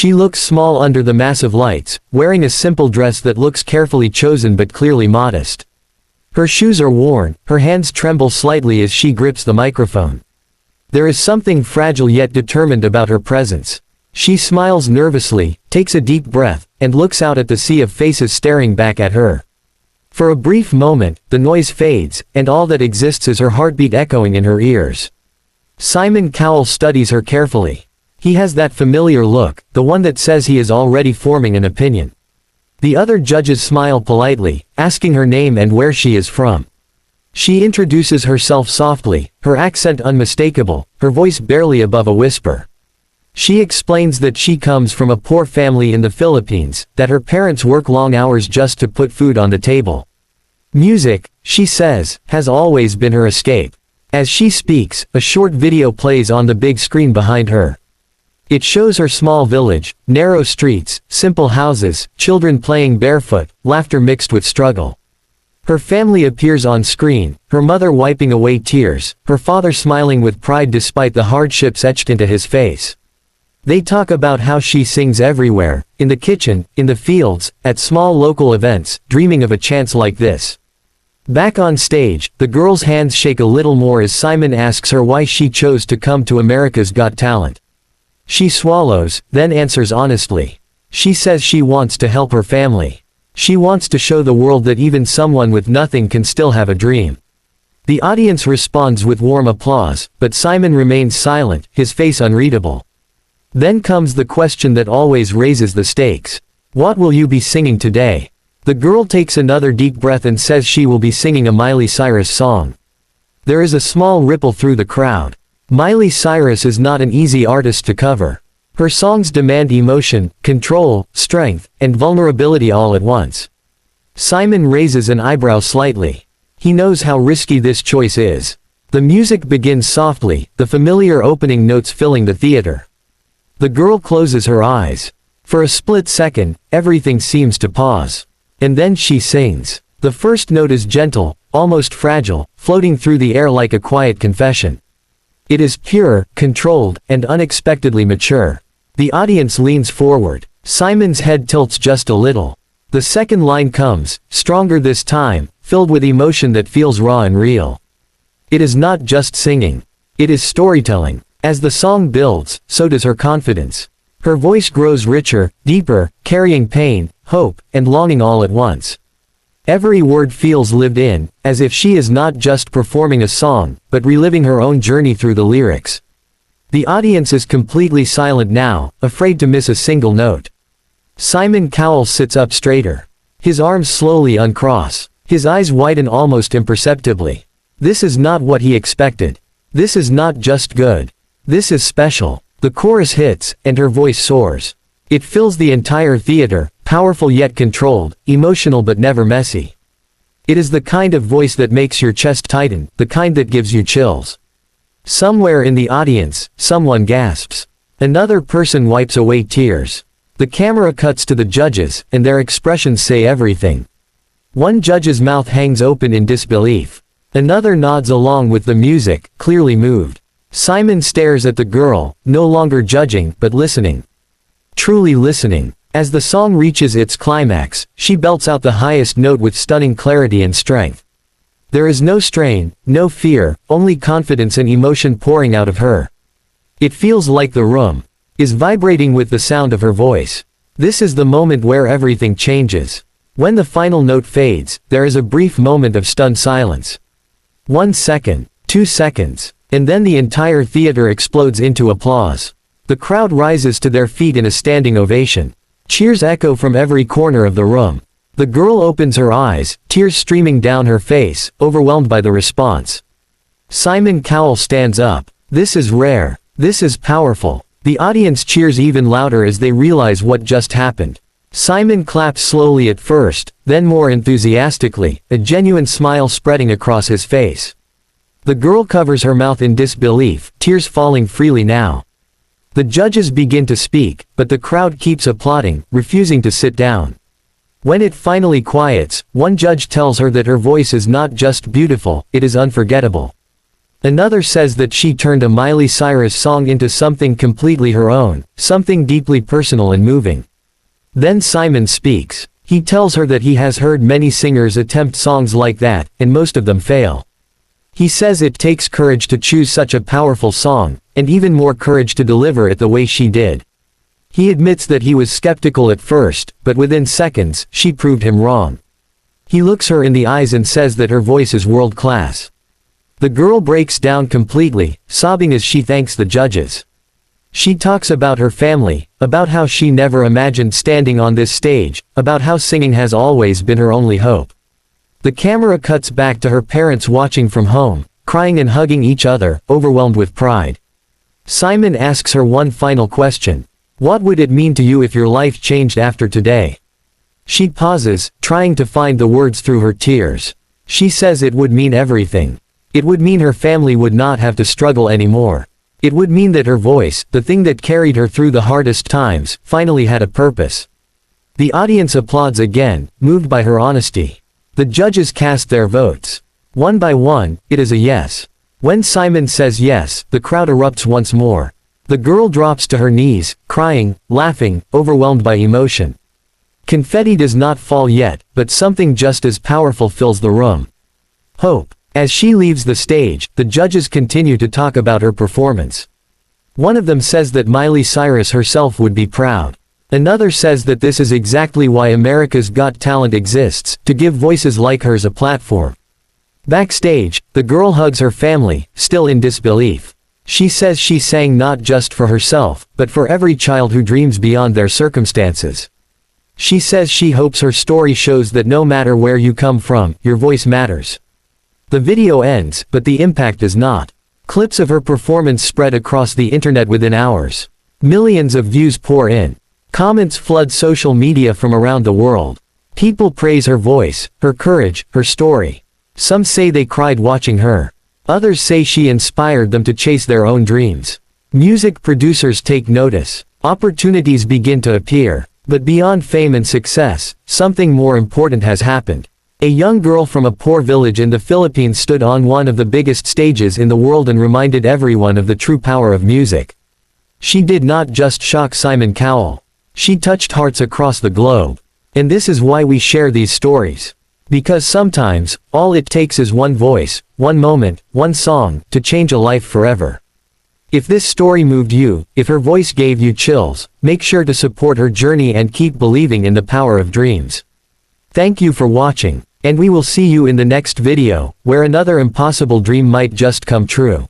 She looks small under the massive lights, wearing a simple dress that looks carefully chosen but clearly modest. Her shoes are worn, her hands tremble slightly as she grips the microphone. There is something fragile yet determined about her presence. She smiles nervously, takes a deep breath, and looks out at the sea of faces staring back at her. For a brief moment, the noise fades, and all that exists is her heartbeat echoing in her ears. Simon Cowell studies her carefully. He has that familiar look, the one that says he is already forming an opinion. The other judges smile politely, asking her name and where she is from. She introduces herself softly, her accent unmistakable, her voice barely above a whisper. She explains that she comes from a poor family in the Philippines, that her parents work long hours just to put food on the table. Music, she says, has always been her escape. As she speaks, a short video plays on the big screen behind her. It shows her small village, narrow streets, simple houses, children playing barefoot, laughter mixed with struggle. Her family appears on screen, her mother wiping away tears, her father smiling with pride despite the hardships etched into his face. They talk about how she sings everywhere, in the kitchen, in the fields, at small local events, dreaming of a chance like this. Back on stage, the girl's hands shake a little more as Simon asks her why she chose to come to America's Got Talent. She swallows, then answers honestly. She says she wants to help her family. She wants to show the world that even someone with nothing can still have a dream. The audience responds with warm applause, but Simon remains silent, his face unreadable. Then comes the question that always raises the stakes. What will you be singing today? The girl takes another deep breath and says she will be singing a Miley Cyrus song. There is a small ripple through the crowd. Miley Cyrus is not an easy artist to cover. Her songs demand emotion, control, strength, and vulnerability all at once. Simon raises an eyebrow slightly. He knows how risky this choice is. The music begins softly, the familiar opening notes filling the theater. The girl closes her eyes. For a split second, everything seems to pause. And then she sings. The first note is gentle, almost fragile, floating through the air like a quiet confession. It is pure, controlled, and unexpectedly mature. The audience leans forward. Simon's head tilts just a little. The second line comes, stronger this time, filled with emotion that feels raw and real. It is not just singing. It is storytelling. As the song builds, so does her confidence. Her voice grows richer, deeper, carrying pain, hope, and longing all at once. Every word feels lived in, as if she is not just performing a song, but reliving her own journey through the lyrics. The audience is completely silent now, afraid to miss a single note. Simon Cowell sits up straighter. His arms slowly uncross. His eyes widen almost imperceptibly. This is not what he expected. This is not just good. This is special. The chorus hits, and her voice soars. It fills the entire theater, powerful yet controlled, emotional but never messy. It is the kind of voice that makes your chest tighten, the kind that gives you chills. Somewhere in the audience, someone gasps. Another person wipes away tears. The camera cuts to the judges, and their expressions say everything. One judge's mouth hangs open in disbelief. Another nods along with the music, clearly moved. Simon stares at the girl, no longer judging, but listening. Truly listening. As the song reaches its climax, she belts out the highest note with stunning clarity and strength. There is no strain, no fear, only confidence and emotion pouring out of her. It feels like the room is vibrating with the sound of her voice. This is the moment where everything changes. When the final note fades, there is a brief moment of stunned silence. 1 second, 2 seconds, and then the entire theater explodes into applause. The crowd rises to their feet in a standing ovation. Cheers echo from every corner of the room. The girl opens her eyes, tears streaming down her face, overwhelmed by the response. Simon Cowell stands up. This is rare. This is powerful. The audience cheers even louder as they realize what just happened. Simon claps slowly at first, then more enthusiastically, a genuine smile spreading across his face. The girl covers her mouth in disbelief, tears falling freely now. The judges begin to speak, but the crowd keeps applauding, refusing to sit down. When it finally quiets, one judge tells her that her voice is not just beautiful, it is unforgettable. Another says that she turned a Miley Cyrus song into something completely her own, something deeply personal and moving. Then Simon speaks. He tells her that he has heard many singers attempt songs like that, and most of them fail. He says it takes courage to choose such a powerful song, and even more courage to deliver it the way she did. He admits that he was skeptical at first, but within seconds, she proved him wrong. He looks her in the eyes and says that her voice is world-class. The girl breaks down completely, sobbing as she thanks the judges. She talks about her family, about how she never imagined standing on this stage, about how singing has always been her only hope. The camera cuts back to her parents watching from home, crying and hugging each other, overwhelmed with pride. Simon asks her one final question. What would it mean to you if your life changed after today? She pauses, trying to find the words through her tears. She says it would mean everything. It would mean her family would not have to struggle anymore. It would mean that her voice, the thing that carried her through the hardest times, finally had a purpose. The audience applauds again, moved by her honesty. The judges cast their votes. One by one, it is a yes. When Simon says yes, the crowd erupts once more. The girl drops to her knees, crying, laughing, overwhelmed by emotion. Confetti does not fall yet, but something just as powerful fills the room. Hope. As she leaves the stage, the judges continue to talk about her performance. One of them says that Miley Cyrus herself would be proud. Another says that this is exactly why America's Got Talent exists, to give voices like hers a platform. Backstage, the girl hugs her family, still in disbelief. She says she sang not just for herself, but for every child who dreams beyond their circumstances. She says she hopes her story shows that no matter where you come from, your voice matters. The video ends, but the impact does not. Clips of her performance spread across the internet within hours. Millions of views pour in. Comments flood social media from around the world. People praise her voice, her courage, her story. Some say they cried watching her. Others say she inspired them to chase their own dreams. Music producers take notice. Opportunities begin to appear. But beyond fame and success, something more important has happened. A young girl from a poor village in the Philippines stood on one of the biggest stages in the world and reminded everyone of the true power of music. She did not just shock Simon Cowell. She touched hearts across the globe. And this is why we share these stories. Because sometimes, all it takes is one voice, one moment, one song, to change a life forever. If this story moved you, if her voice gave you chills, make sure to support her journey and keep believing in the power of dreams. Thank you for watching. And we will see you in the next video, where another impossible dream might just come true.